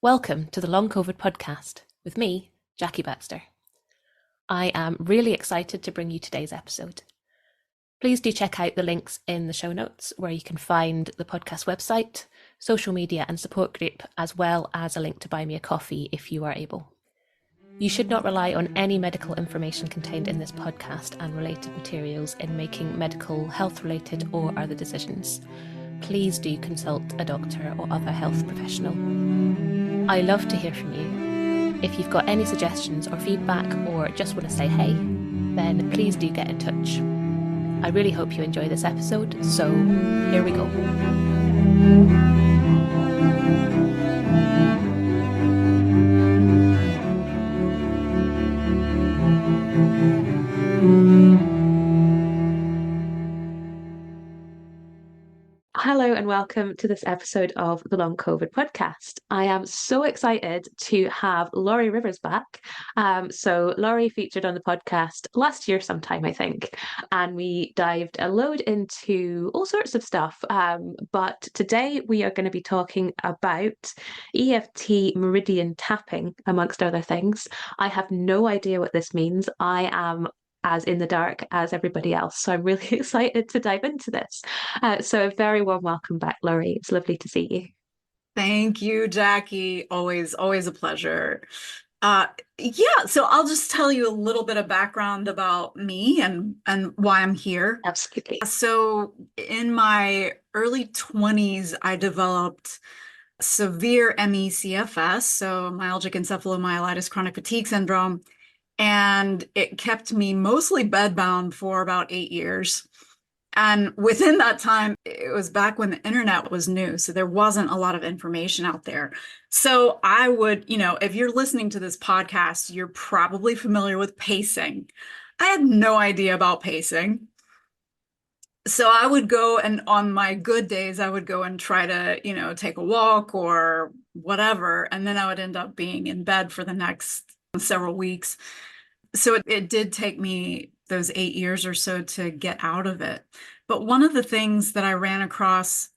Welcome to the Long COVID podcast with me, Jackie Baxter. I am really excited to bring you today's episode. Please do check out the links in the show notes where you can find the podcast website, social media and support group, as well as a link to buy me a coffee if you are able. You should not rely on any medical information contained in this podcast and related materials in making medical, health-related or other decisions. Please do consult a doctor or other health professional. I love to hear from you. If you've got any suggestions or feedback or just want to say hey, then please do get in touch. I really hope you enjoy this episode, so here we go. Hello and welcome to this episode of the Long COVID podcast. I am so excited to have Lorrie Rivers back. So Lorrie featured on the podcast last year sometime, I think, and we dived a load into all sorts of stuff. But today we are going to be talking about EFT meridian tapping, amongst other things. I have no idea what this means. I am as in the dark as everybody else. So I'm really excited to dive into this. So a very warm welcome back, Lorrie. It's lovely to see you. Thank you, Jackie. Always a pleasure. So I'll just tell you a little bit of background about me and why I'm here. Absolutely. So in my early 20s, I developed severe ME/CFS, so myalgic encephalomyelitis chronic fatigue syndrome, and it kept me mostly bedbound for about 8 years. And within that time, it was back when the internet was new, so there wasn't a lot of information out there. So I would, if you're listening to this podcast, you're probably familiar with pacing. I had no idea about pacing. So I would go, and on my good days, I would go and try to, take a walk or whatever. And then I would end up being in bed for the next several weeks. So it did take me those 8 years or so to get out of it. But one of the things that I ran across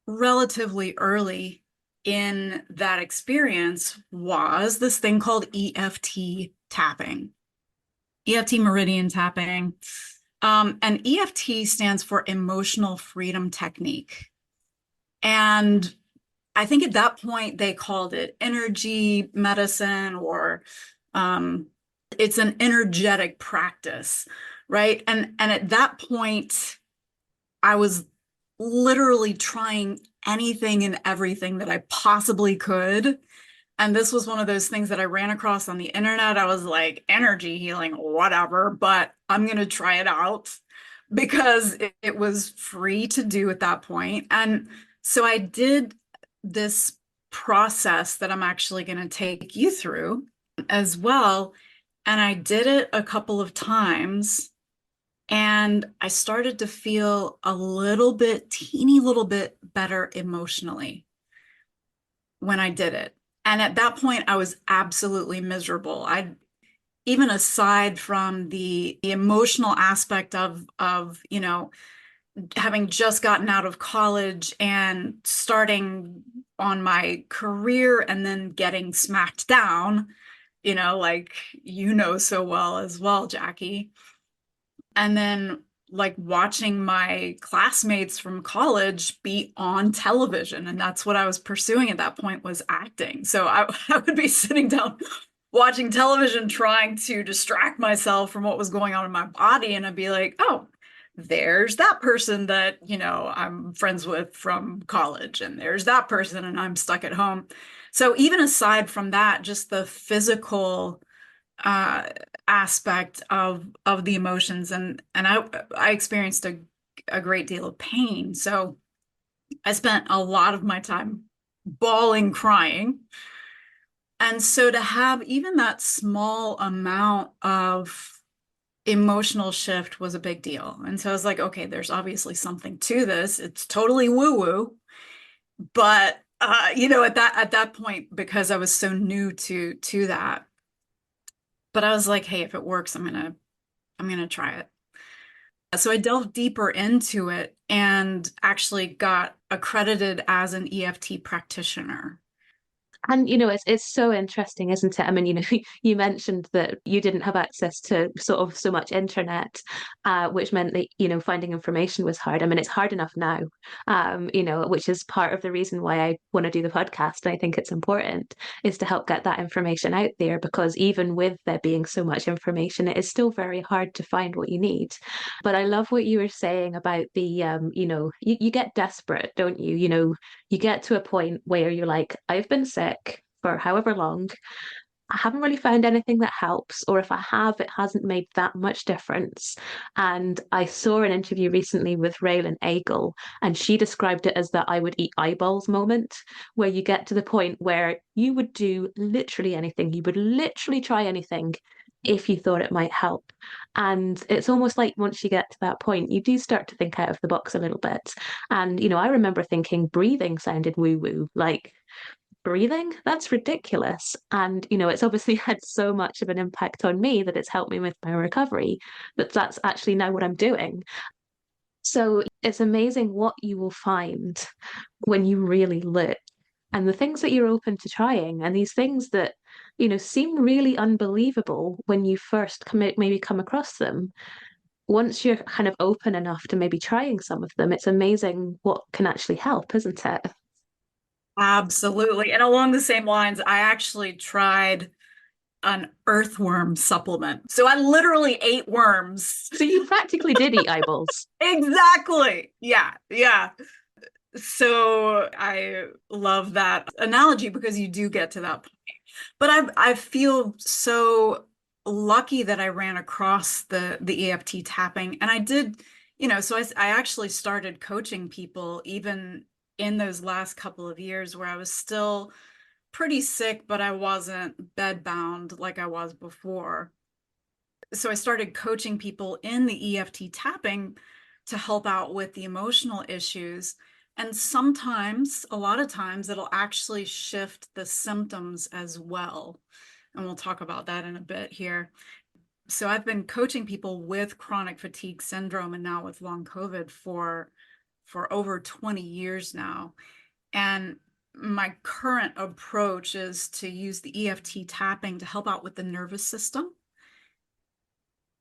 relatively early in that experience was this thing called EFT tapping, EFT meridian tapping. And EFT stands for Emotional Freedom Technique. And I think at that point they called it energy medicine, or it's an energetic practice, right? And at that point, I was literally trying anything and everything that I possibly could. And this was one of those things that I ran across on the internet. I was like, energy healing, whatever, but I'm going to try it out because it was free to do at that point. And so I did this process that I'm actually going to take you through as well. And I did it a couple of times, and I started to feel teeny little bit better emotionally when I did it. And at that point, I was absolutely miserable. Even aside from the emotional aspect of having just gotten out of college and starting on my career and then getting smacked down, like so well as well, Jackie. And then like watching my classmates from college be on television. And that's what I was pursuing at that point, was acting. So I would be sitting down watching television, trying to distract myself from what was going on in my body. And I'd be like, oh, there's that person that, I'm friends with from college. And there's that person, and I'm stuck at home. So even aside from that, just the physical aspect of the emotions, and I experienced a great deal of pain. So I spent a lot of my time bawling, crying. And so to have even that small amount of emotional shift was a big deal. And so I was like, okay, there's obviously something to this. It's totally woo-woo. But at that point, because I was so new to that, but I was like, hey, if it works, I'm gonna try it. So I delved deeper into it and actually got accredited as an EFT practitioner. And it's so interesting, isn't it? I mean, you mentioned that you didn't have access to sort of so much internet, which meant that, finding information was hard. I mean, it's hard enough now, which is part of the reason why I want to do the podcast. And I think it's important is to help get that information out there, because even with there being so much information, it is still very hard to find what you need. But I love what you were saying about you get desperate, don't you? You get to a point where you're like, I've been sick for however long. I haven't really found anything that helps, or if I have, it hasn't made that much difference. And I saw an interview recently with Raylan Eagle, and she described it as the I would eat eyeballs moment, where you get to the point where you would do literally anything, you would literally try anything if you thought it might help. And it's almost like once you get to that point, you do start to think out of the box a little bit. And, I remember thinking breathing sounded woo woo, like, breathing? That's ridiculous. And, it's obviously had so much of an impact on me that it's helped me with my recovery, that that's actually now what I'm doing. So it's amazing what you will find when you really look, and the things that you're open to trying, and these things that, seem really unbelievable when you first maybe come across them. Once you're kind of open enough to maybe trying some of them, it's amazing what can actually help, isn't it? Absolutely. And along the same lines, I actually tried an earthworm supplement. So I literally ate worms. So you practically did eat eyeballs. Exactly. Yeah. Yeah. So I love that analogy because you do get to that point. But I feel so lucky that I ran across the EFT tapping, and I did, so I actually started coaching people even in those last couple of years where I was still pretty sick, but I wasn't bedbound like I was before. So I started coaching people in the EFT tapping to help out with the emotional issues. And sometimes, a lot of times, it'll actually shift the symptoms as well. And we'll talk about that in a bit here. So I've been coaching people with chronic fatigue syndrome and now with long COVID for over 20 years now. And my current approach is to use the EFT tapping to help out with the nervous system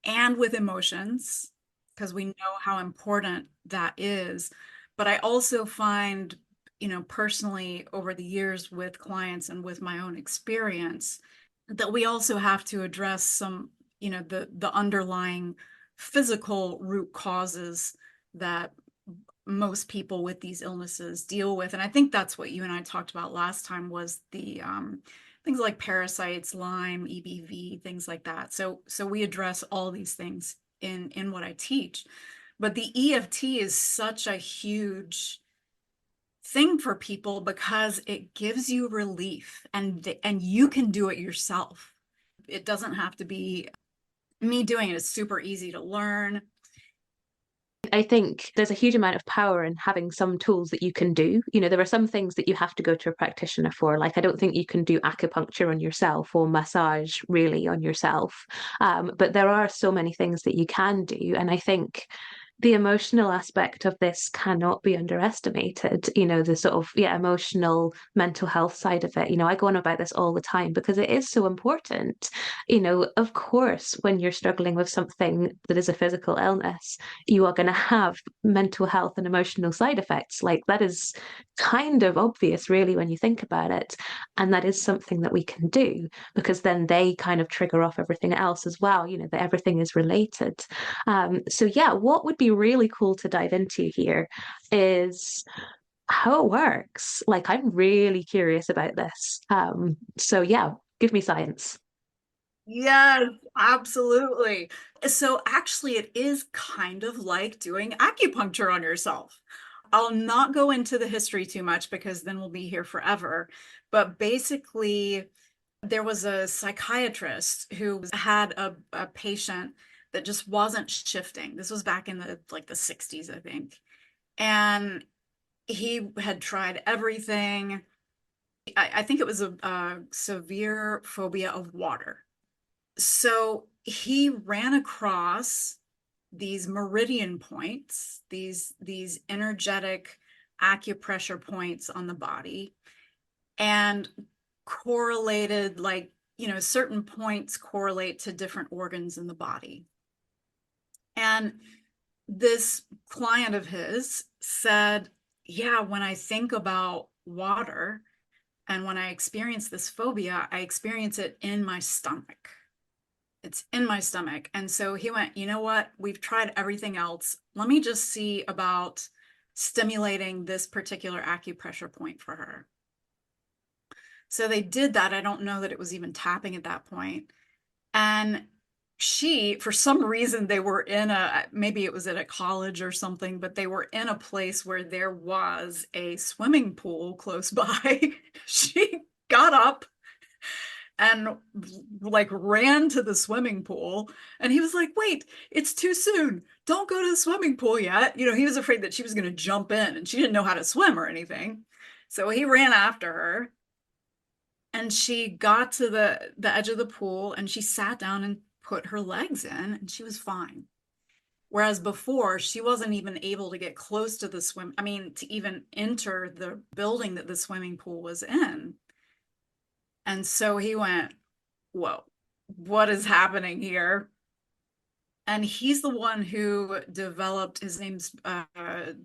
and with emotions, because we know how important that is. But I also find, personally over the years with clients and with my own experience, that we also have to address some, the underlying physical root causes that most people with these illnesses deal with. And I think that's what you and I talked about last time was the things like parasites, Lyme, EBV, things like that. So we address all these things in what I teach. But the EFT is such a huge thing for people because it gives you relief, and you can do it yourself. It doesn't have to be me doing it. It's super easy to learn. I think there's a huge amount of power in having some tools that you can do. There are some things that you have to go to a practitioner for. Like, I don't think you can do acupuncture on yourself or massage really on yourself. But there are so many things that you can do. And I think the emotional aspect of this cannot be underestimated. The sort of, yeah, emotional, mental health side of it. I go on about this all the time because it is so important. Of course, when you're struggling with something that is a physical illness, you are going to have mental health and emotional side effects. Like, that is kind of obvious, really, when you think about it. And that is something that we can do, because then they kind of trigger off everything else as well, that everything is related. So, yeah, what would be really cool to dive into here is how it works. Like, I'm really curious about this. So, yeah, give me science. Yes, absolutely. So actually, it is kind of like doing acupuncture on yourself. I'll not go into the history too much because then we'll be here forever. But basically, there was a psychiatrist who had a patient that just wasn't shifting. This was back in the 60s, I think. And he had tried everything. I think it was a severe phobia of water. So he ran across these meridian points, these energetic acupressure points on the body, and correlated, like, certain points correlate to different organs in the body. And this client of his said, yeah, when I think about water and when I experience this phobia, I experience it in my stomach. It's in my stomach. And so he went, you know what? We've tried everything else. Let me just see about stimulating this particular acupressure point for her. So they did that. I don't know that it was even tapping at that point. And she, for some reason, they were maybe it was at a college or something, but they were in a place where there was a swimming pool close by. She got up and like ran to the swimming pool, and he was like, wait, it's too soon, don't go to the swimming pool yet. He was afraid that she was going to jump in, and she didn't know how to swim or anything. So he ran after her, and she got to the edge of the pool, and she sat down and put her legs in, and she was fine. Whereas before, she wasn't even able to get close to to even enter the building that the swimming pool was in. And so he went, whoa, what is happening here? And he's the one who developed, his name's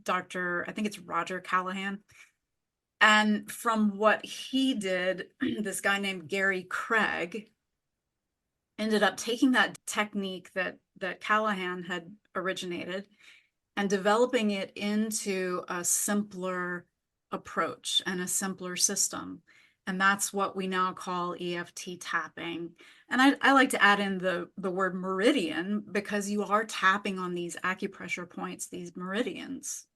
Dr., I think it's Roger Callahan. And from what he did, this guy named Gary Craig ended up taking that technique that Callahan had originated and developing it into a simpler approach and a simpler system. And that's what we now call EFT tapping. And I like to add in the word meridian, because you are tapping on these acupressure points, these meridians.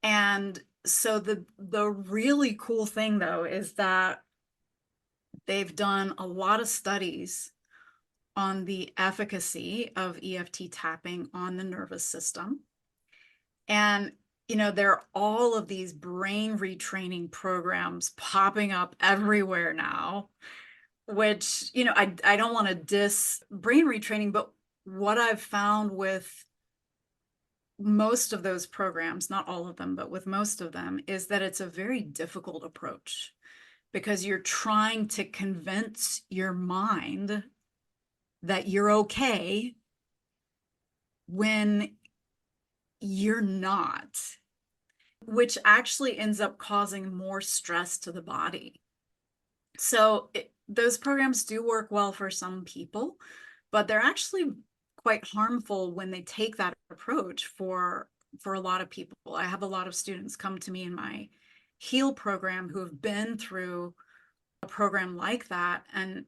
And so the really cool thing, though, is that they've done a lot of studies on the efficacy of EFT tapping on the nervous system. And there are all of these brain retraining programs popping up everywhere now, which, I don't want to diss brain retraining, but what I've found with most of those programs, not all of them, but with most of them, is that it's a very difficult approach, because you're trying to convince your mind that you're okay when you're not, which actually ends up causing more stress to the body. So those programs do work well for some people, but they're actually quite harmful when they take that approach for a lot of people. I have a lot of students come to me in my HEAL program who have been through a program like that, and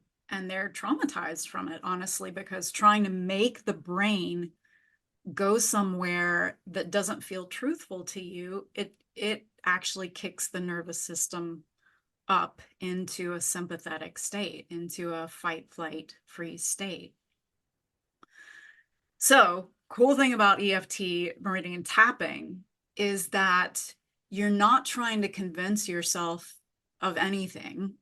they're traumatized from it, honestly, because trying to make the brain go somewhere that doesn't feel truthful to you, it actually kicks the nervous system up into a sympathetic state, into a fight, flight, freeze state. So, cool thing about EFT meridian tapping is that you're not trying to convince yourself of anything.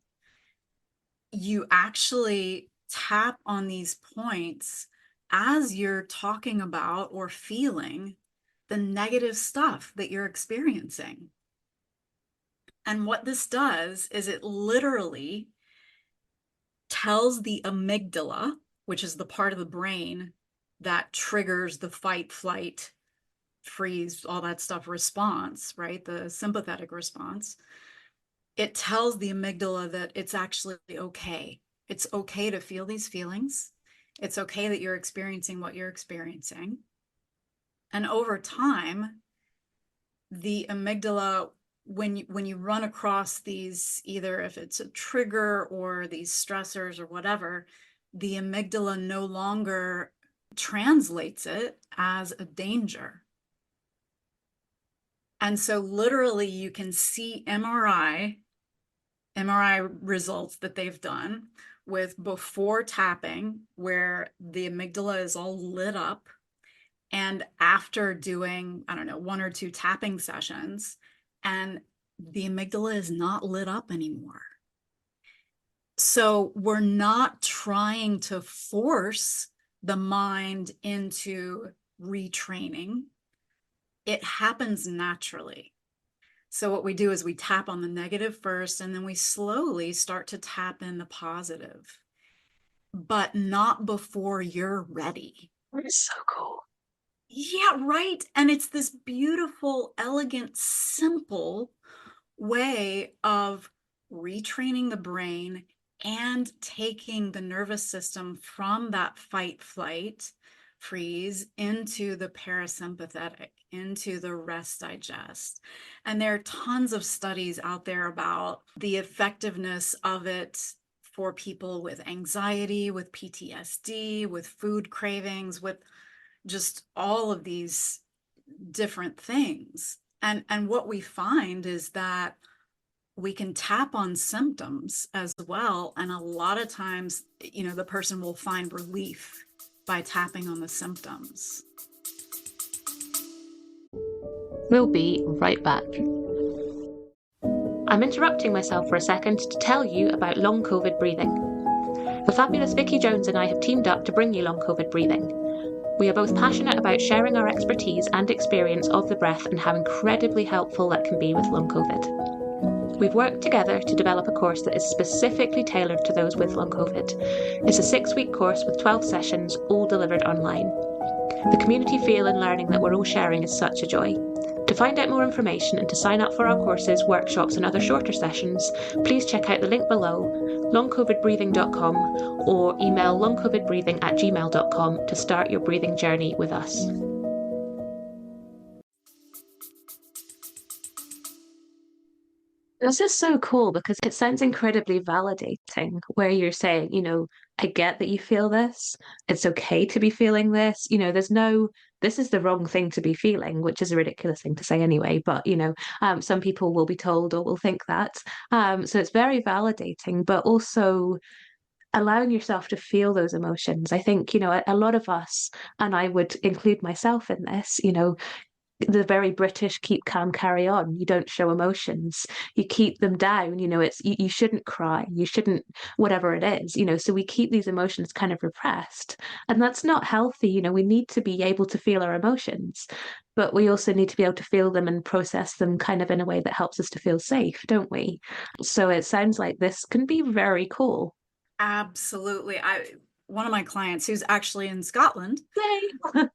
You actually tap on these points as you're talking about or feeling the negative stuff that you're experiencing. And what this does is it literally tells the amygdala, which is the part of the brain that triggers the fight, flight, freeze, all that stuff response, right? The sympathetic response. It tells the amygdala that it's actually okay. It's okay to feel these feelings. It's okay that you're experiencing what you're experiencing. And over time, the amygdala, when you run across these, either if it's a trigger or these stressors or whatever, the amygdala no longer translates it as a danger. And so literally you can see MRI results that they've done with before tapping, where the amygdala is all lit up, and after doing, I don't know, 1 or 2 tapping sessions, and the amygdala is not lit up anymore. So we're not trying to force the mind into retraining. It happens naturally. So what we do is we tap on the negative first, and then we slowly start to tap in the positive, but not before you're ready. It's so cool. Yeah, right. And it's this beautiful, elegant, simple way of retraining the brain and taking the nervous system from that fight, flight, freeze into the parasympathetic, into the rest, digest. And there are tons of studies out there about the effectiveness of it for people with anxiety, with PTSD, with food cravings, with just all of these different things. And what we find is that we can tap on symptoms as well. And a lot of times, the person will find relief by tapping on the symptoms. We'll be right back. I'm interrupting myself for a second to tell you about long COVID breathing. The fabulous Vicky Jones and I have teamed up to bring you long COVID breathing. We are both passionate about sharing our expertise and experience of the breath and how incredibly helpful that can be with long COVID. We've worked together to develop a course that is specifically tailored to those with long COVID. It's a 6-week course with 12 sessions, all delivered online. The community feel and learning that we're all sharing is such a joy. To find out more information and to sign up for our courses, workshops and other shorter sessions, please check out the link below, longcovidbreathing.com, or email longcovidbreathing@gmail.com to start your breathing journey with us. This is so cool because it sounds incredibly validating where you're saying, I get that you feel this. It's okay to be feeling this. There's no, this is the wrong thing to be feeling, which is a ridiculous thing to say anyway. But, some people will be told or will think that. So it's very validating, but also allowing yourself to feel those emotions. I think, a lot of us, and I would include myself in this, the very British keep calm, carry on. You don't show emotions. You keep them down. You shouldn't cry. You shouldn't, whatever it is, so we keep these emotions kind of repressed. And that's not healthy. We need to be able to feel our emotions, but we also need to be able to feel them and process them kind of in a way that helps us to feel safe, don't we? So it sounds like this can be very cool. Absolutely. One of my clients who's actually in Scotland.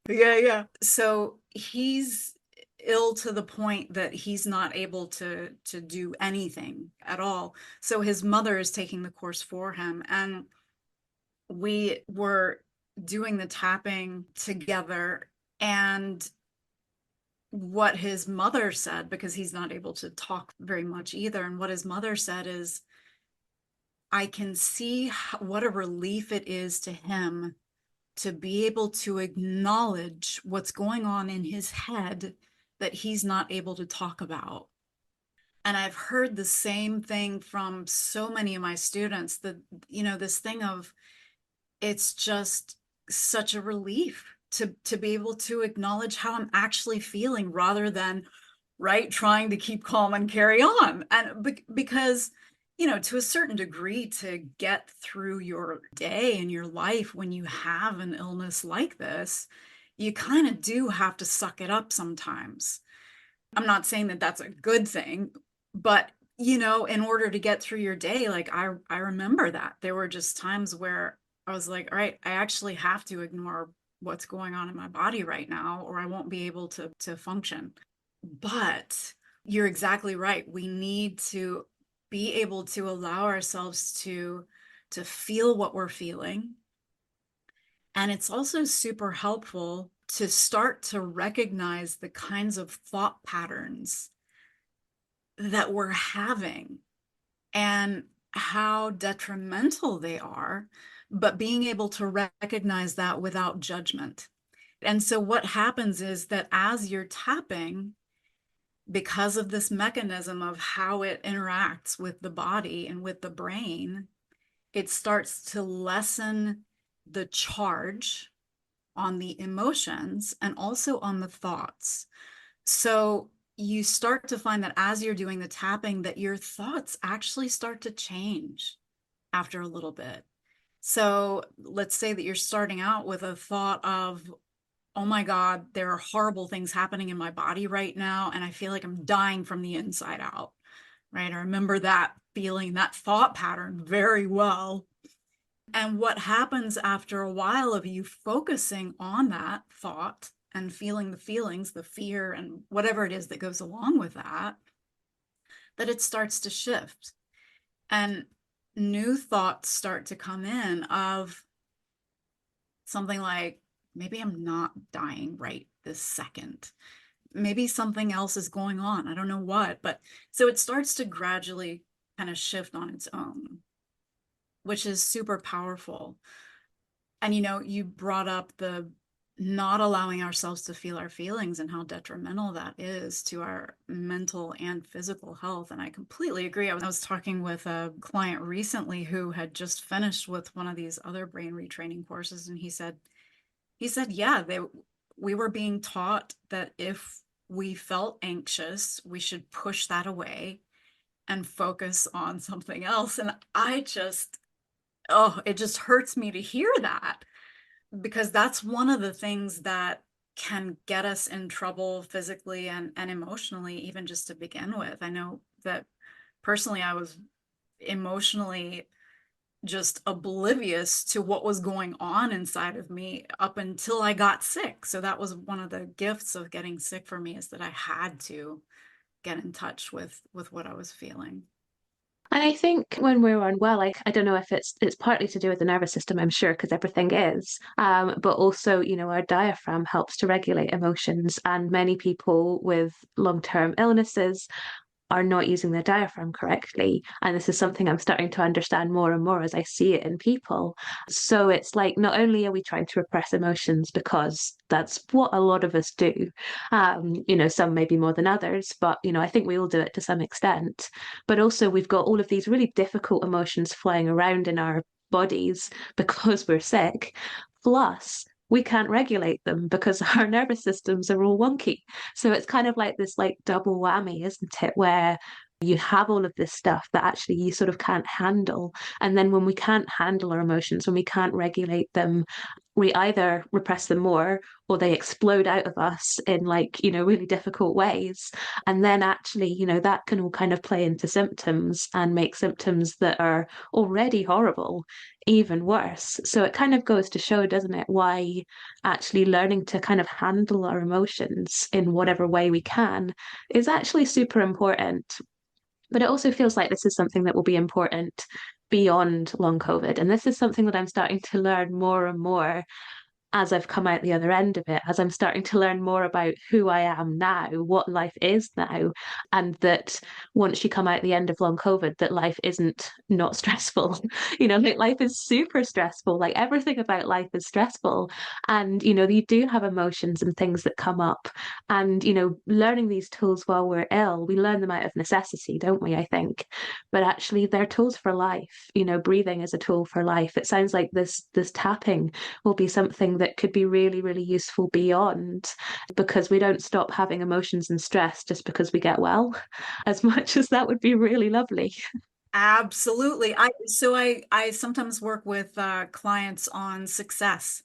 Yay! Yeah. So he's ill to the point that he's not able to do anything at all. So his mother is taking the course for him. And we were doing the tapping together. And what his mother said, because he's not able to talk very much either, and what his mother said is, I can see what a relief it is to him to be able to acknowledge what's going on in his head that he's not able to talk about. And I've heard the same thing from so many of my students, that, this thing of, it's just such a relief to be able to acknowledge how I'm actually feeling, rather than trying to keep calm and carry on. And because to a certain degree, to get through your day and your life when you have an illness like this, you kind of do have to suck it up sometimes. I'm not saying that that's a good thing, but in order to get through your day, like I remember that there were just times where I was like, all right, I actually have to ignore what's going on in my body right now, or I won't be able to function. But you're exactly right. We need to be able to allow ourselves to feel what we're feeling. And it's also super helpful to start to recognize the kinds of thought patterns that we're having and how detrimental they are, but being able to recognize that without judgment. And so what happens is that as you're tapping, because of this mechanism of how it interacts with the body and with the brain, it starts to lessen the charge on the emotions and also on the thoughts. So you start to find that as you're doing the tapping, that your thoughts actually start to change after a little bit. So let's say that you're starting out with a thought of, oh my God, there are horrible things happening in my body right now, and I feel like I'm dying from the inside out, right? I remember that feeling, that thought pattern very well. And what happens after a while of you focusing on that thought and feeling the feelings, the fear, and whatever it is that goes along with that, that it starts to shift. And new thoughts start to come in of something like, maybe I'm not dying right this second. Maybe something else is going on. I don't know what, but so it starts to gradually kind of shift on its own, which is super powerful. And you brought up the not allowing ourselves to feel our feelings and how detrimental that is to our mental and physical health. And I completely agree. I was talking with a client recently who had just finished with one of these other brain retraining courses, and he said, yeah, we were being taught that if we felt anxious, we should push that away and focus on something else. And it just hurts me to hear that, because that's one of the things that can get us in trouble physically and emotionally, even just to begin with. I know that personally, I was emotionally just oblivious to what was going on inside of me up until I got sick. So that was one of the gifts of getting sick for me, is that I had to get in touch with what I was feeling. And I think when we're unwell, I don't know if it's partly to do with the nervous system, I'm sure, because everything is. But also, our diaphragm helps to regulate emotions, and many people with long-term illnesses are not using their diaphragm correctly. And this is something I'm starting to understand more and more as I see it in people. So it's like, not only are we trying to repress emotions because that's what a lot of us do, some maybe more than others, but, I think we all do it to some extent. But also, we've got all of these really difficult emotions flying around in our bodies because we're sick. Plus, we can't regulate them because our nervous systems are all wonky. So it's kind of like this like double whammy, isn't it? Where you have all of this stuff that actually you sort of can't handle. And then when we can't handle our emotions, when we can't regulate them, we either repress them more or they explode out of us in really difficult ways. And then actually, that can all kind of play into symptoms and make symptoms that are already horrible even worse. So it kind of goes to show, doesn't it, why actually learning to kind of handle our emotions in whatever way we can is actually super important. But it also feels like this is something that will be important beyond long COVID. And this is something that I'm starting to learn more and more as I've come out the other end of it, as I'm starting to learn more about who I am now, what life is now, and that once you come out the end of long COVID, that life isn't not stressful. Like life is super stressful. Like everything about life is stressful. And, you do have emotions and things that come up. And, learning these tools while we're ill, we learn them out of necessity, don't we? I think. But actually, they're tools for life. Breathing is a tool for life. It sounds like this tapping will be something that could be really, really useful beyond, because we don't stop having emotions and stress just because we get well, as much as that would be really lovely. Absolutely. I sometimes work with clients on success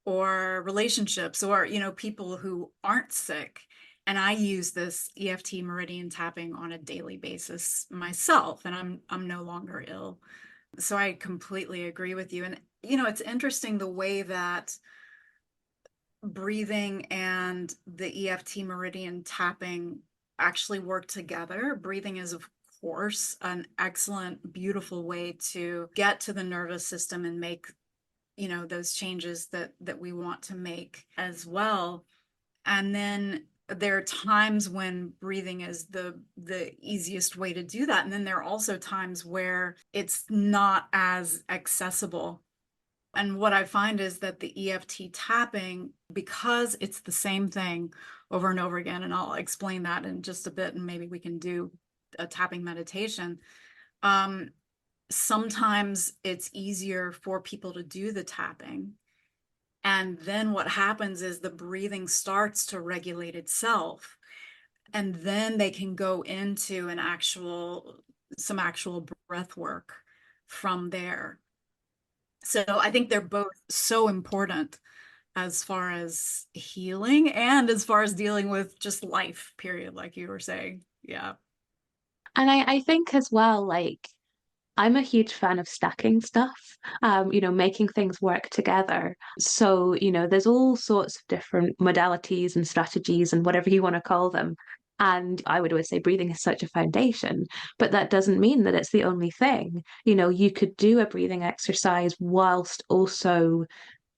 or relationships, or people who aren't sick, and I use this EFT meridian tapping on a daily basis myself, and I'm no longer ill. So I completely agree with you. And it's interesting the way that breathing and the EFT meridian tapping actually work together. Breathing is, of course, an excellent, beautiful way to get to the nervous system and make, those changes that we want to make as well. And then there are times when breathing is the easiest way to do that. And then there are also times where it's not as accessible. And what I find is that the EFT tapping, because it's the same thing over and over again, and I'll explain that in just a bit, and maybe we can do a tapping meditation. Sometimes it's easier for people to do the tapping. And then what happens is the breathing starts to regulate itself. And then they can go into some actual breath work from there. So I think they're both so important as far as healing and as far as dealing with just life, period, like you were saying. Yeah. And I think as well, like, I'm a huge fan of stacking stuff, making things work together. So, there's all sorts of different modalities and strategies and whatever you want to call them. And I would always say breathing is such a foundation, but that doesn't mean that it's the only thing. You could do a breathing exercise whilst also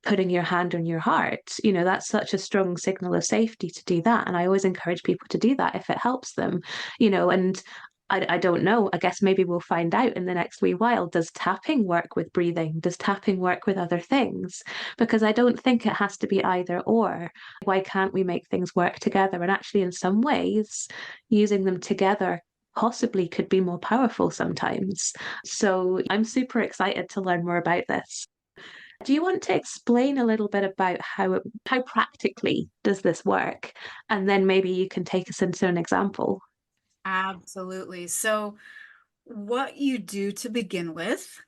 putting your hand on your heart. That's such a strong signal of safety to do that. And I always encourage people to do that if it helps them, and I don't know. I guess maybe we'll find out in the next wee while. Does tapping work with breathing? Does tapping work with other things? Because I don't think it has to be either or. Why can't we make things work together? And actually, in some ways, using them together possibly could be more powerful sometimes. So I'm super excited to learn more about this. Do you want to explain a little bit about how practically does this work? And then maybe you can take us into an example. Absolutely. So what you do to begin with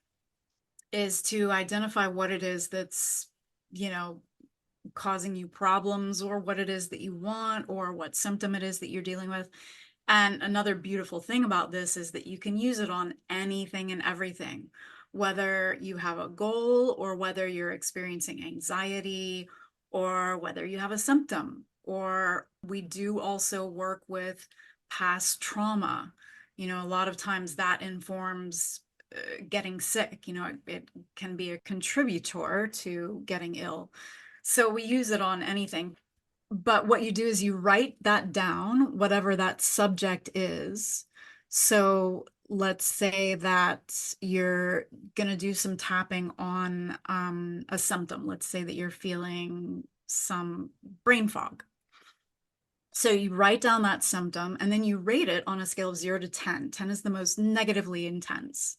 is to identify what it is that's, causing you problems, or what it is that you want, or what symptom it is that you're dealing with. And another beautiful thing about this is that you can use it on anything and everything, whether you have a goal, or whether you're experiencing anxiety, or whether you have a symptom. Or we do also work with past trauma. A lot of times that informs getting sick. It can be a contributor to getting ill. So we use it on anything. But what you do is you write that down, whatever that subject is. So let's say that you're going to do some tapping on a symptom. Let's say that you're feeling some brain fog. So you write down that symptom and then you rate it on a scale of 0 to 10. 10 is the most negatively intense.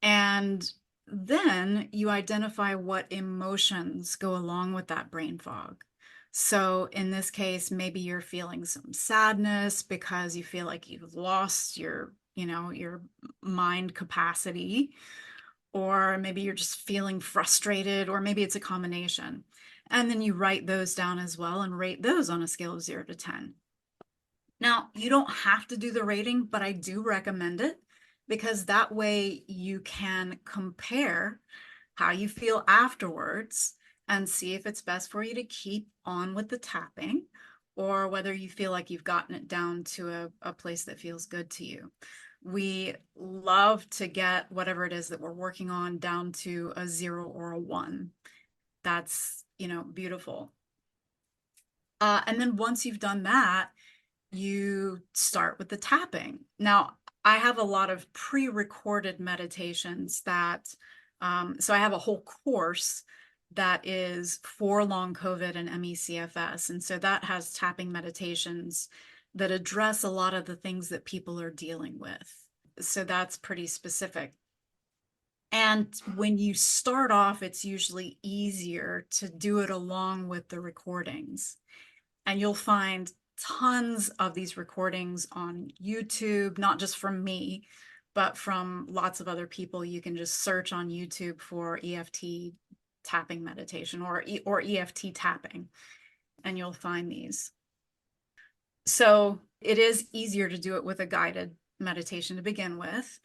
And then you identify what emotions go along with that brain fog. So in this case, maybe you're feeling some sadness because you feel like you've lost your mind capacity, or maybe you're just feeling frustrated, or maybe it's a combination. And then you write those down as well and rate those on a scale of 0 to 10. Now, you don't have to do the rating, but I do recommend it, because that way you can compare how you feel afterwards and see if it's best for you to keep on with the tapping, or whether you feel like you've gotten it down to a place that feels good to you. We love to get whatever it is that we're working on down to a 0 or a 1. That's, beautiful. And then once you've done that, you start with the tapping. Now, I have a lot of pre-recorded meditations that, so I have a whole course that is for long COVID and ME/CFS. And so that has tapping meditations that address a lot of the things that people are dealing with. So that's pretty specific. And when you start off, it's usually easier to do it along with the recordings. And you'll find tons of these recordings on YouTube, not just from me, but from lots of other people. You can just search on YouTube for EFT tapping meditation, or EFT tapping, and you'll find these. So it is easier to do it with a guided meditation to begin with.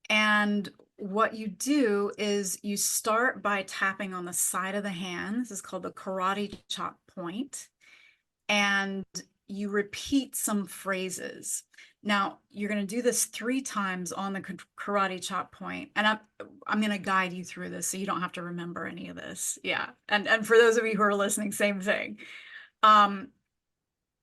And what you do is you start by tapping on the side of the hand. This is called the karate chop point. And you repeat some phrases. Now, you're going to do this 3 times on the karate chop point, and I'm going to guide you through this so you don't have to remember any of this. Yeah. And for those of you who are listening, same thing. And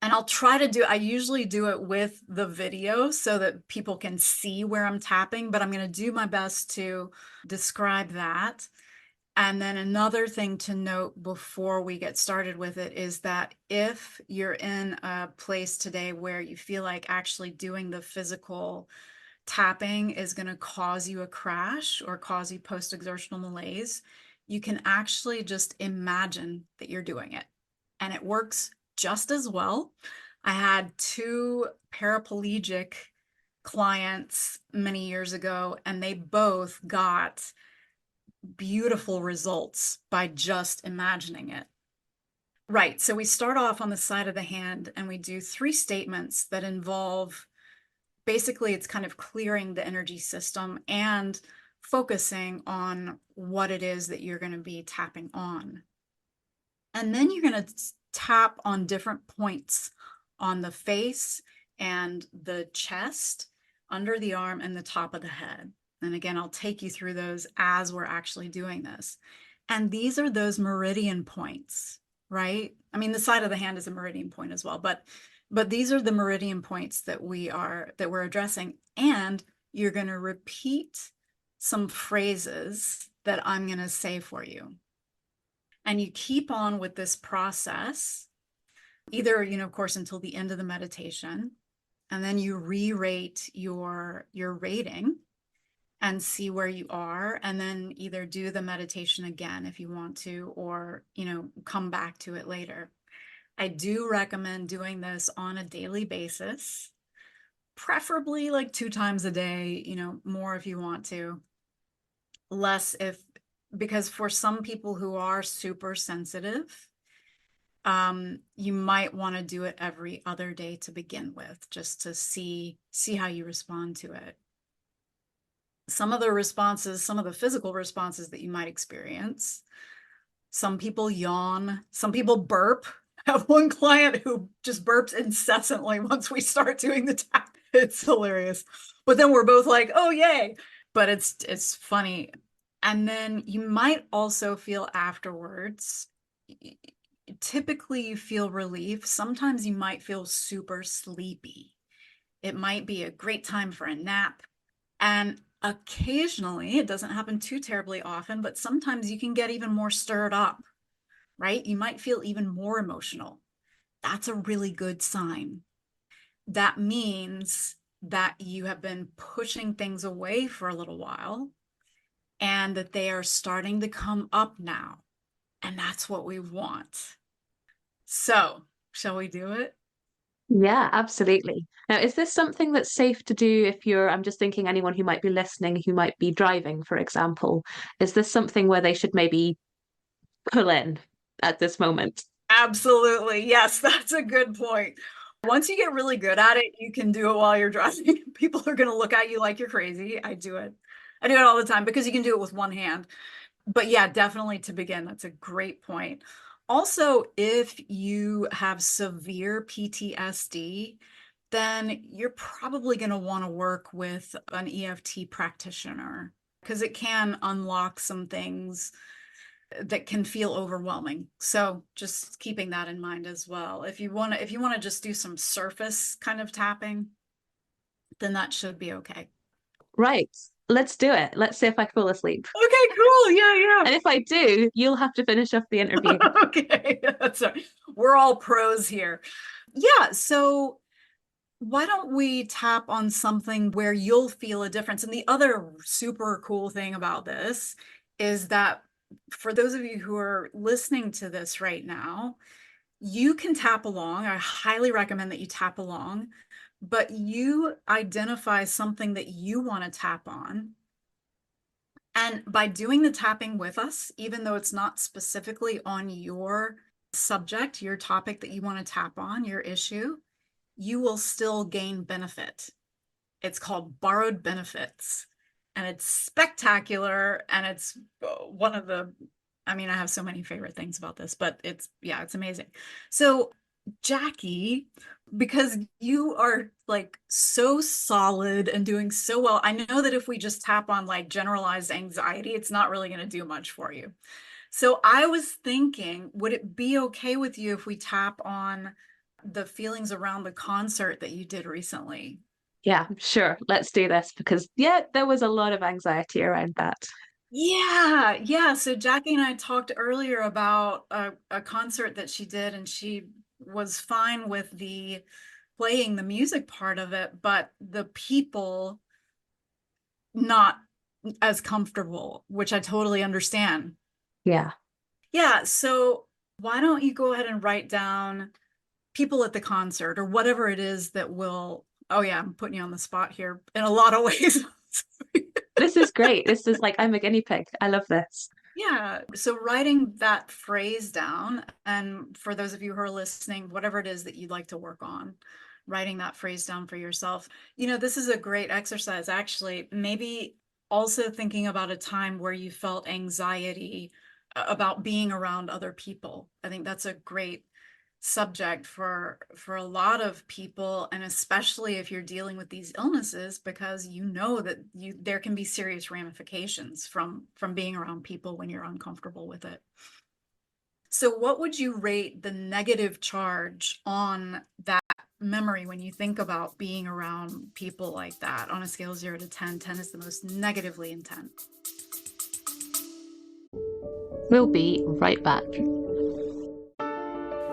I usually do it with the video so that people can see where I'm tapping, but I'm going to do my best to describe that. And then another thing to note before we get started with it is that if you're in a place today where you feel like actually doing the physical tapping is going to cause you a crash or cause you post-exertional malaise, you can actually just imagine that you're doing it. And it works just as well. I had 2 paraplegic clients many years ago, and they both got beautiful results by just imagining it. Right. So we start off on the side of the hand and we do 3 statements that involve, basically it's kind of clearing the energy system and focusing on what it is that you're going to be tapping on. And then you're going to tap on different points on the face and the chest, under the arm, and the top of the head. And again, I'll take you through those as we're actually doing this. And these are those meridian points, right? I mean, the side of the hand is a meridian point as well, but these are the meridian points that we're addressing. And you're going to repeat some phrases that I'm going to say for you. And you keep on with this process, either, of course, until the end of the meditation. And then you re-rate your rating and see where you are. And then either do the meditation again if you want to, or, come back to it later. I do recommend doing this on a daily basis, preferably like 2 times a day, more if you want to, less because for some people who are super sensitive, you might want to do it every other day to begin with, just to see how you respond to it. Some of the physical responses that you might experience, some people yawn, some people burp. I have one client who just burps incessantly once we start doing the tap. It's hilarious. But then we're both like, oh, yay. But it's funny. And then you might also feel afterwards, typically you feel relief. Sometimes you might feel super sleepy. It might be a great time for a nap. And occasionally, it doesn't happen too terribly often, but sometimes you can get even more stirred up, right? You might feel even more emotional. That's a really good sign. That means that you have been pushing things away for a little while and that they are starting to come up now. And that's what we want. So, shall we do it? Yeah, absolutely. Now, is this something that's safe to do if I'm just thinking anyone who might be listening, who might be driving, for example, is this something where they should maybe pull in at this moment? Absolutely. Yes, that's a good point. Once you get really good at it, you can do it while you're driving. People are going to look at you like you're crazy. I do it all the time because you can do it with one hand. But yeah, definitely to begin, that's a great point. Also, if you have severe PTSD, then you're probably going to want to work with an EFT practitioner because it can unlock some things that can feel overwhelming. So just keeping that in mind as well. If you want to just do some surface kind of tapping, then that should be okay. Right. Let's do it. Let's see if I fall asleep. Okay, cool. Yeah. And if I do, you'll have to finish off the interview. Okay, that's right. We're all pros here. Yeah, so why don't we tap on something where you'll feel a difference? And the other super cool thing about this is that for those of you who are listening to this right now, you can tap along. I highly recommend that you tap along, but you identify something that you want to tap on. And by doing the tapping with us, even though it's not specifically on your subject, your topic that you want to tap on, your issue, you will still gain benefit. It's called borrowed benefits. And it's spectacular. And it's one of I have so many favorite things about this, but it's amazing. So, Jackie, because you are like so solid and doing so well, I know that if we just tap on like generalized anxiety, it's not really going to do much for you. So I was thinking, would it be okay with you if we tap on the feelings around the concert that you did recently? Yeah, sure. Let's do this because, yeah, there was a lot of anxiety around that. Yeah. So Jackie and I talked earlier about a concert that she did, and she was fine with the playing the music part of it, but the people not as comfortable, which I totally understand. Yeah. Yeah. So why don't you go ahead and write down people at the concert or whatever it is that will, oh yeah, I'm putting you on the spot here in a lot of ways. This is great. This is like I'm a guinea pig. I love this. Yeah. So writing that phrase down, and for those of you who are listening, whatever it is that you'd like to work on, writing that phrase down for yourself. This is a great exercise, actually. Maybe also thinking about a time where you felt anxiety about being around other people. I think that's a great subject for a lot of people, and especially if you're dealing with these illnesses, because that there can be serious ramifications from being around people when you're uncomfortable with it. So what would you rate the negative charge on that memory when you think about being around people like that on a scale of 0 to 10? 10 is the most negatively intent. We'll be right back.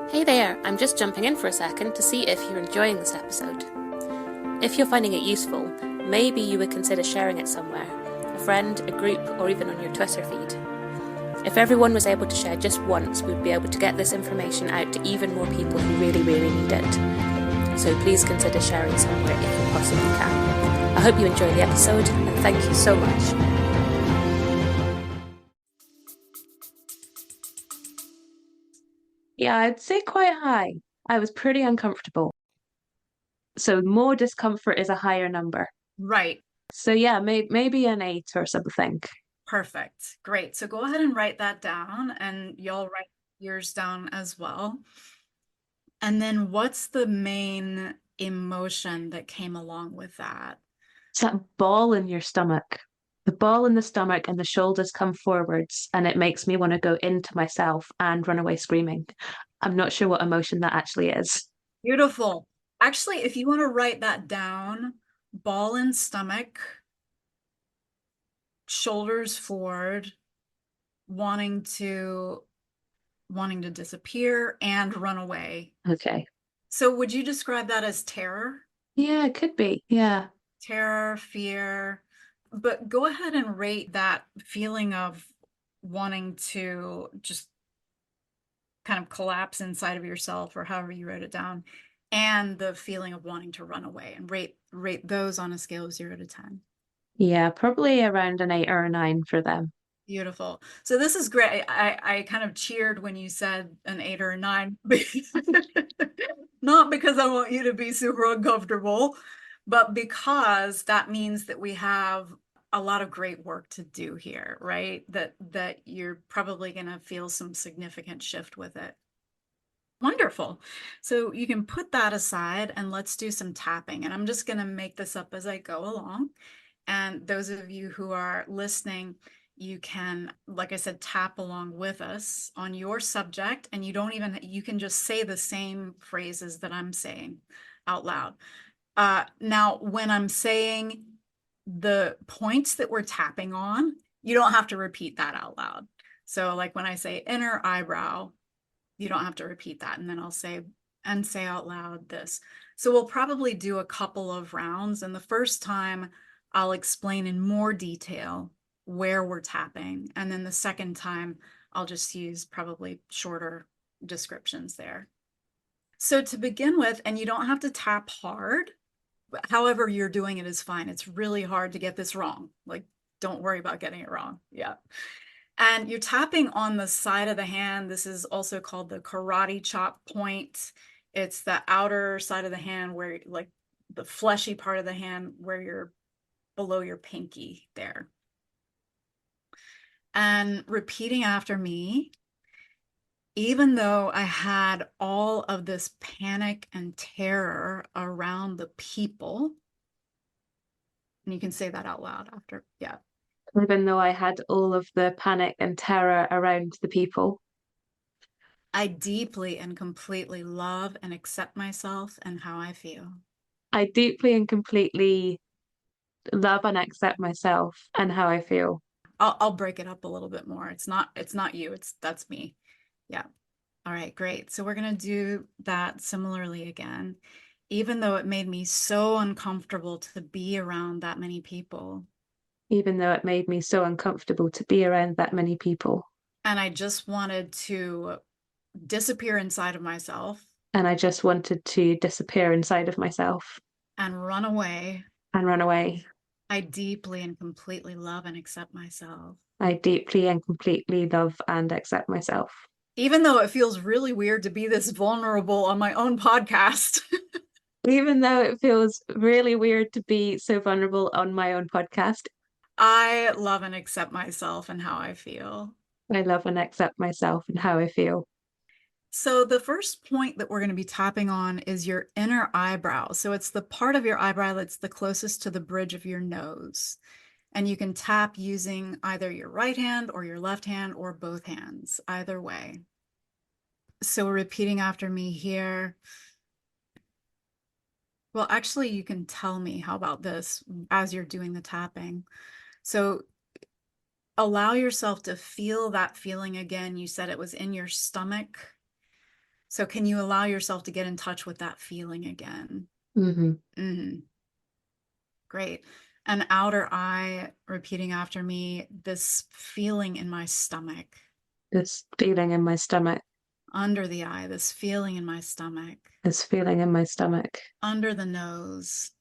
Hey there, I'm just jumping in for a second to see if you're enjoying this episode. If you're finding it useful, maybe you would consider sharing it somewhere, a friend, a group, or even on your Twitter feed. If everyone was able to share just once, we'd be able to get this information out to even more people who really, really need it. So please consider sharing somewhere if you possibly can. I hope you enjoy the episode, and thank you so much. Yeah, I'd say quite high. I was pretty uncomfortable. So more discomfort is a higher number. Right. So yeah, maybe an 8 or something. Perfect. Great. So go ahead and write that down, and y'all write yours down as well. And then what's the main emotion that came along with that? It's that ball in your stomach. The ball in the stomach and the shoulders come forwards, and it makes me want to go into myself and run away screaming. I'm not sure what emotion that actually is. Beautiful. Actually, if you want to write that down, ball in stomach, shoulders forward, wanting to disappear and run away. Okay. So would you describe that as terror? Yeah, it could be. Yeah. Terror, fear. But go ahead and rate that feeling of wanting to just kind of collapse inside of yourself, or however you wrote it down, and the feeling of wanting to run away, and rate those on a scale of 0 to 10. Yeah, probably around an 8 or a 9 for them. Beautiful. So this is great. I kind of cheered when you said an 8 or a 9, not because I want you to be super uncomfortable, but because that means that we have a lot of great work to do here, right? That you're probably going to feel some significant shift with it. Wonderful. So you can put that aside, and let's do some tapping. And I'm just going to make this up as I go along. And those of you who are listening, you can, like I said, tap along with us on your subject, and you can just say the same phrases that I'm saying out loud. Now, when I'm saying the points that we're tapping on, you don't have to repeat that out loud. So like when I say inner eyebrow, you don't have to repeat that. And then I'll say out loud this. So we'll probably do a couple of rounds. And the first time I'll explain in more detail where we're tapping. And then the second time I'll just use probably shorter descriptions there. So to begin with, and you don't have to tap hard, however you're doing it is fine. It's really hard to get this wrong. Like, don't worry about getting it wrong. Yeah. And you're tapping on the side of the hand. This is also called the karate chop point. It's the outer side of the hand, where like the fleshy part of the hand where you're below your pinky there. And repeating after me, even though I had all of this panic and terror around the people, and you can say that out loud after, yeah. Even though I had all of the panic and terror around the people, I deeply and completely love and accept myself and how I feel. I deeply and completely love and accept myself and how I feel. I'll break it up a little bit more. It's not you, that's me. Yeah. All right, great. So we're going to do that similarly again. Even though it made me so uncomfortable to be around that many people. Even though it made me so uncomfortable to be around that many people. And I just wanted to disappear inside of myself. And I just wanted to disappear inside of myself. And run away. And run away. I deeply and completely love and accept myself. I deeply and completely love and accept myself. Even though it feels really weird to be this vulnerable on my own podcast. Even though it feels really weird to be so vulnerable on my own podcast, I love and accept myself and how I feel. I love and accept myself and how I feel. So the first point that we're going to be tapping on is your inner eyebrow. So it's the part of your eyebrow that's the closest to the bridge of your nose. And you can tap using either your right hand or your left hand or both hands, either way. So repeating after me here. Well, actually, you can tell me, how about this, as you're doing the tapping. So allow yourself to feel that feeling again. You said it was in your stomach. So can you allow yourself to get in touch with that feeling again? Mm-hmm. Great. An outer eye, repeating after me, this feeling in my stomach. This feeling in my stomach. Under the eye, this feeling in my stomach. This feeling in my stomach. Under the nose,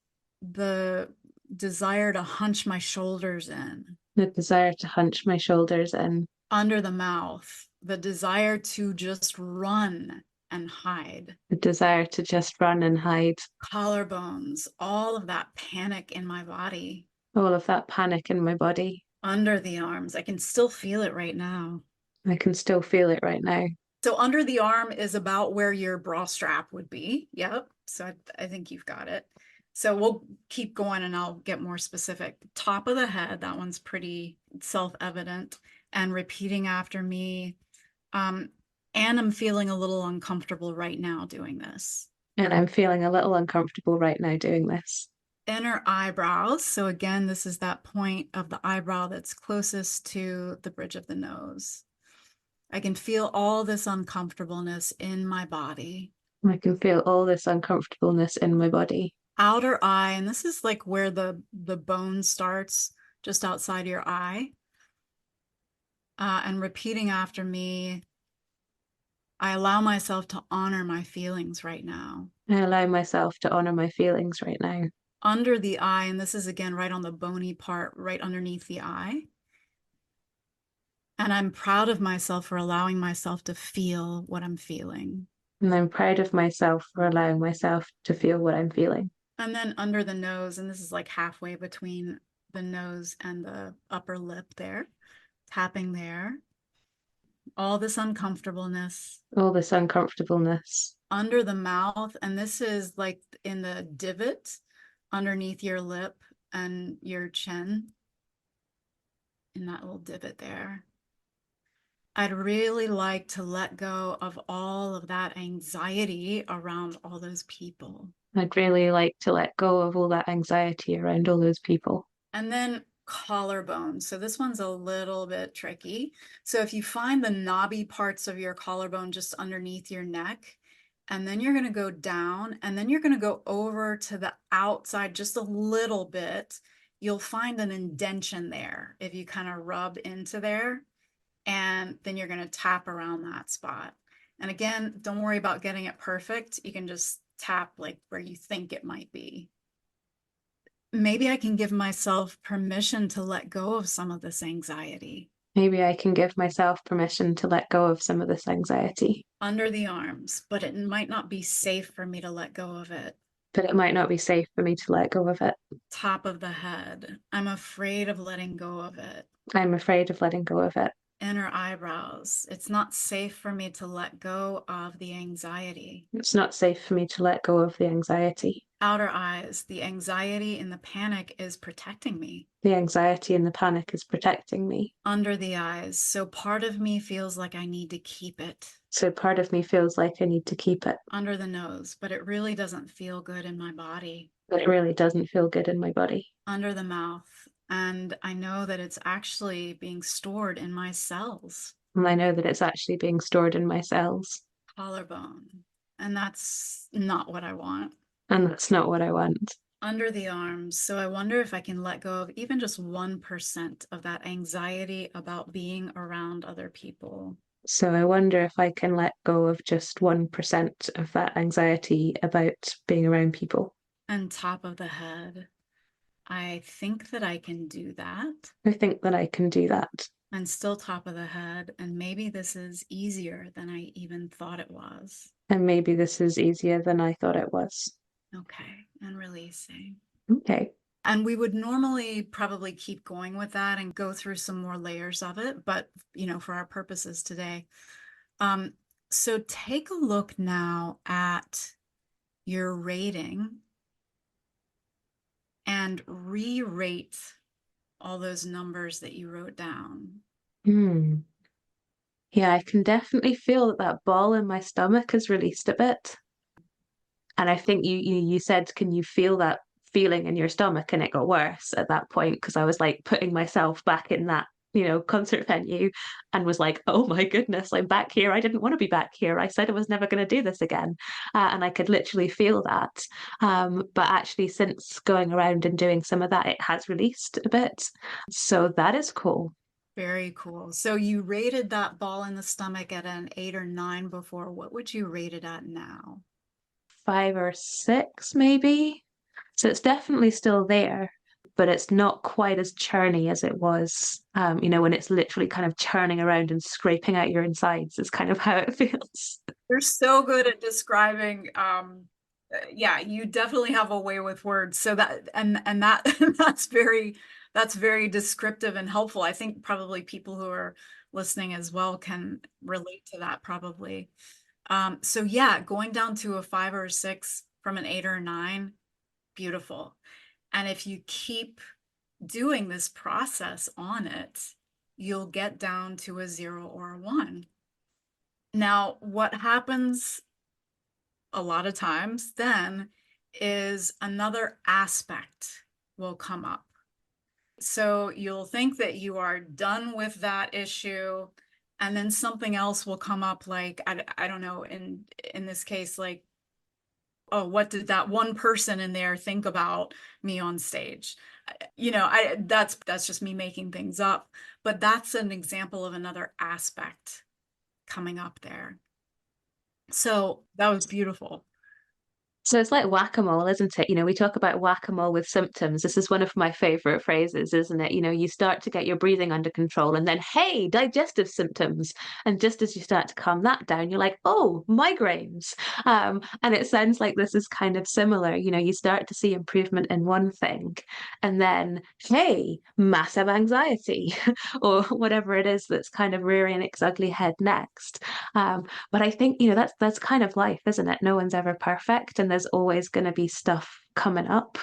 the desire to hunch my shoulders in. The desire to hunch my shoulders in. Under the mouth, the desire to just run and hide. The desire to just run and hide. Collarbones, all of that panic in my body. All of that panic in my body. Under the arms, I can still feel it right now. I can still feel it right now. So under the arm is about where your bra strap would be. Yep. So I think you've got it. So we'll keep going and I'll get more specific. Top of the head, that one's pretty self-evident. And repeating after me. And I'm feeling a little uncomfortable right now doing this. And I'm feeling a little uncomfortable right now doing this. Inner eyebrows. So again, this is that point of the eyebrow that's closest to the bridge of the nose. I can feel all this uncomfortableness in my body. I can feel all this uncomfortableness in my body. Outer eye, and this is like where the bone starts, just outside your eye. And repeating after me, I allow myself to honor my feelings right now. I allow myself to honor my feelings right now. Under the eye, and this is again right on the bony part, right underneath the eye. And I'm proud of myself for allowing myself to feel what I'm feeling. And I'm proud of myself for allowing myself to feel what I'm feeling. And then under the nose, and this is like halfway between the nose and the upper lip there, tapping there. All this uncomfortableness. All this uncomfortableness. Under the mouth, and this is like in the divot underneath your lip and your chin, in that little divot there. I'd really like to let go of all of that anxiety around all those people. I'd really like to let go of all that anxiety around all those people. And then collarbone. So this one's a little bit tricky. So if you find the knobby parts of your collarbone just underneath your neck, and then you're going to go down, and then you're going to go over to the outside just a little bit, you'll find an indention there if you kind of rub into there. And then you're going to tap around that spot. And again, don't worry about getting it perfect. You can just tap like where you think it might be. Maybe I can give myself permission to let go of some of this anxiety. Maybe I can give myself permission to let go of some of this anxiety. Under the arms, but it might not be safe for me to let go of it. But it might not be safe for me to let go of it. Top of the head. I'm afraid of letting go of it. I'm afraid of letting go of it. Inner eyebrows. It's not safe for me to let go of the anxiety. It's not safe for me to let go of the anxiety. Outer eyes. The anxiety and the panic is protecting me. The anxiety and the panic is protecting me. Under the eyes. So part of me feels like I need to keep it. So part of me feels like I need to keep it. Under the nose, but it really doesn't feel good in my body. But it really doesn't feel good in my body. Under the mouth. And I know that it's actually being stored in my cells. And I know that it's actually being stored in my cells. Collarbone. And that's not what I want. And that's not what I want. Under the arms. So I wonder if I can let go of even just 1% of that anxiety about being around other people. So I wonder if I can let go of just 1% of that anxiety about being around people. And top of the head. I think that I can do that. I think that I can do that. and still top of the head. And maybe this is easier than I even thought it was. And maybe this is easier than I thought it was. Okay, and releasing. Okay. And we would normally probably keep going with that and go through some more layers of it, but for our purposes today. So take a look now at your rating and re-rate all those numbers that you wrote down. Yeah, I can definitely feel that that ball in my stomach has released a bit. And I think you said, can you feel that feeling in your stomach? And it got worse at that point because I was like putting myself back in that, concert venue and was like, oh my goodness, I'm back here. I didn't want to be back here. I said I was never going to do this again. And I could literally feel that. But actually, since going around and doing some of that, it has released a bit. So that is cool. Very cool. So you rated that ball in the stomach at an 8 or 9 before. What would you rate it at now? 5 or 6, maybe. So it's definitely still there, but it's not quite as churny as it was. When it's literally kind of churning around and scraping out your insides is kind of how it feels. You're so good at describing. Yeah, you definitely have a way with words. So that and that that's very descriptive and helpful. I think probably people who are listening as well can relate to that probably. So yeah, going down to a 5 or a 6 from an 8 or a 9, beautiful. And if you keep doing this process on it, you'll get down to a 0 or a 1. Now, what happens a lot of times then is another aspect will come up. So you'll think that you are done with that issue, and then something else will come up, like, I don't know, in this case, like, oh, what did that one person in there think about me on stage? That's just me making things up, but that's an example of another aspect coming up there. So that was beautiful. So it's like whack-a-mole, isn't it? We talk about whack-a-mole with symptoms. This is one of my favorite phrases, isn't it? You start to get your breathing under control and then, hey, digestive symptoms. And just as you start to calm that down, you're like, oh, migraines. And it sounds like this is kind of similar. You start to see improvement in one thing and then, hey, massive anxiety or whatever it is that's kind of rearing its ugly head next. But I think, that's kind of life, isn't it? No one's ever perfect, and there's always going to be stuff coming up.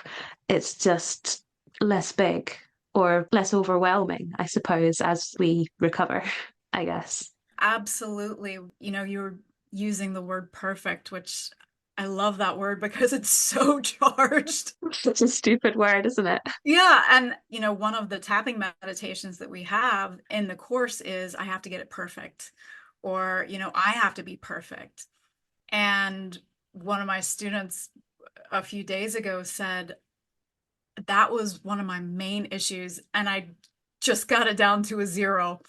It's just less big or less overwhelming, I suppose, as we recover, I guess. Absolutely. You're using the word perfect, which I love that word because it's so charged. Such a stupid word, isn't it? Yeah. And, one of the tapping meditations that we have in the course is I have to get it perfect, or, I have to be perfect. And one of my students a few days ago said that was one of my main issues, and I just got it down to a 0.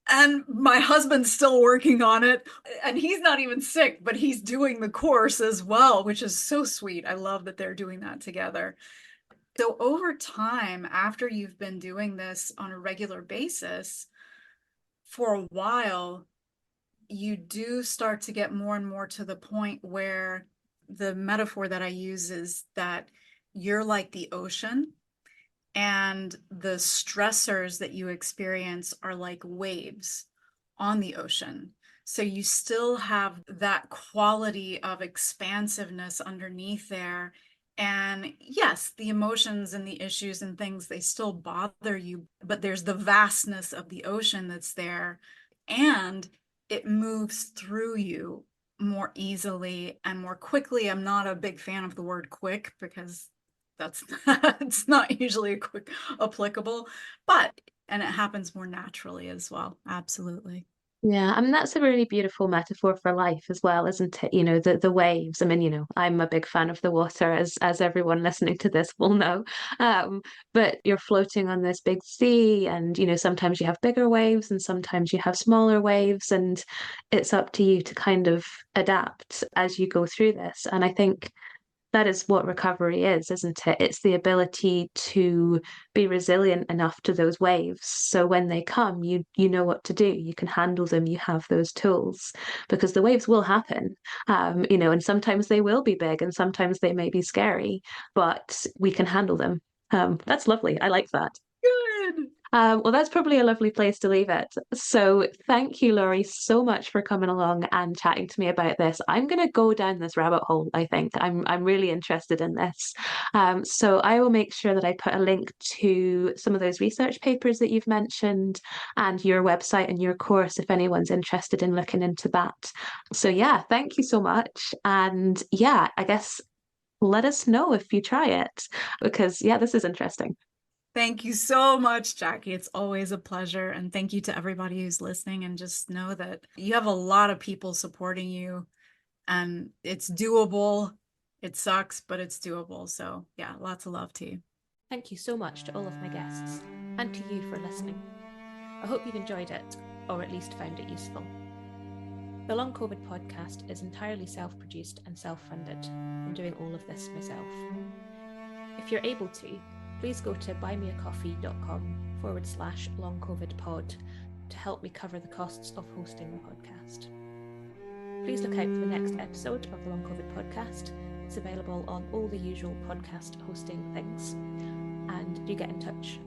And my husband's still working on it, and he's not even sick, but he's doing the course as well, which is so sweet. I love that they're doing that together. So over time, after you've been doing this on a regular basis for a while, you do start to get more and more to the point where the metaphor that I use is that you're like the ocean, and the stressors that you experience are like waves on the ocean. So you still have that quality of expansiveness underneath there. And yes, the emotions and the issues and things, they still bother you, but there's the vastness of the ocean that's there, and it moves through you more easily and more quickly. I'm not a big fan of the word quick because it's not usually quick applicable, and it happens more naturally as well. Absolutely. Yeah, I mean that's a really beautiful metaphor for life as well, isn't it? The waves. I mean, I'm a big fan of the water, as everyone listening to this will know. But you're floating on this big sea, and sometimes you have bigger waves, and sometimes you have smaller waves, and it's up to you to kind of adapt as you go through this. And I think that is what recovery is, isn't it? It's the ability to be resilient enough to those waves. So when they come, you know what to do. You can handle them. You have those tools because the waves will happen, and sometimes they will be big and sometimes they may be scary, but we can handle them. That's lovely. I like that. Good. Well, that's probably a lovely place to leave it. So thank you, Lorrie, so much for coming along and chatting to me about this. I'm going to go down this rabbit hole, I think. I'm really interested in this. So I will make sure that I put a link to some of those research papers that you've mentioned and your website and your course if anyone's interested in looking into that. So yeah, thank you so much. And yeah, I guess let us know if you try it because yeah, this is interesting. Thank you so much, Jackie. It's always a pleasure. And thank you to everybody who's listening. And just know that you have a lot of people supporting you and it's doable. It sucks, but it's doable. So yeah, lots of love to you. Thank you so much to all of my guests and to you for listening. I hope you've enjoyed it, or at least found it useful. The Long COVID podcast is entirely self-produced and self-funded. I'm doing all of this myself. If you're able to, please go to buymeacoffee.com/longcovidpod to help me cover the costs of hosting the podcast. Please look out for the next episode of the Long COVID podcast. It's available on all the usual podcast hosting things. And do get in touch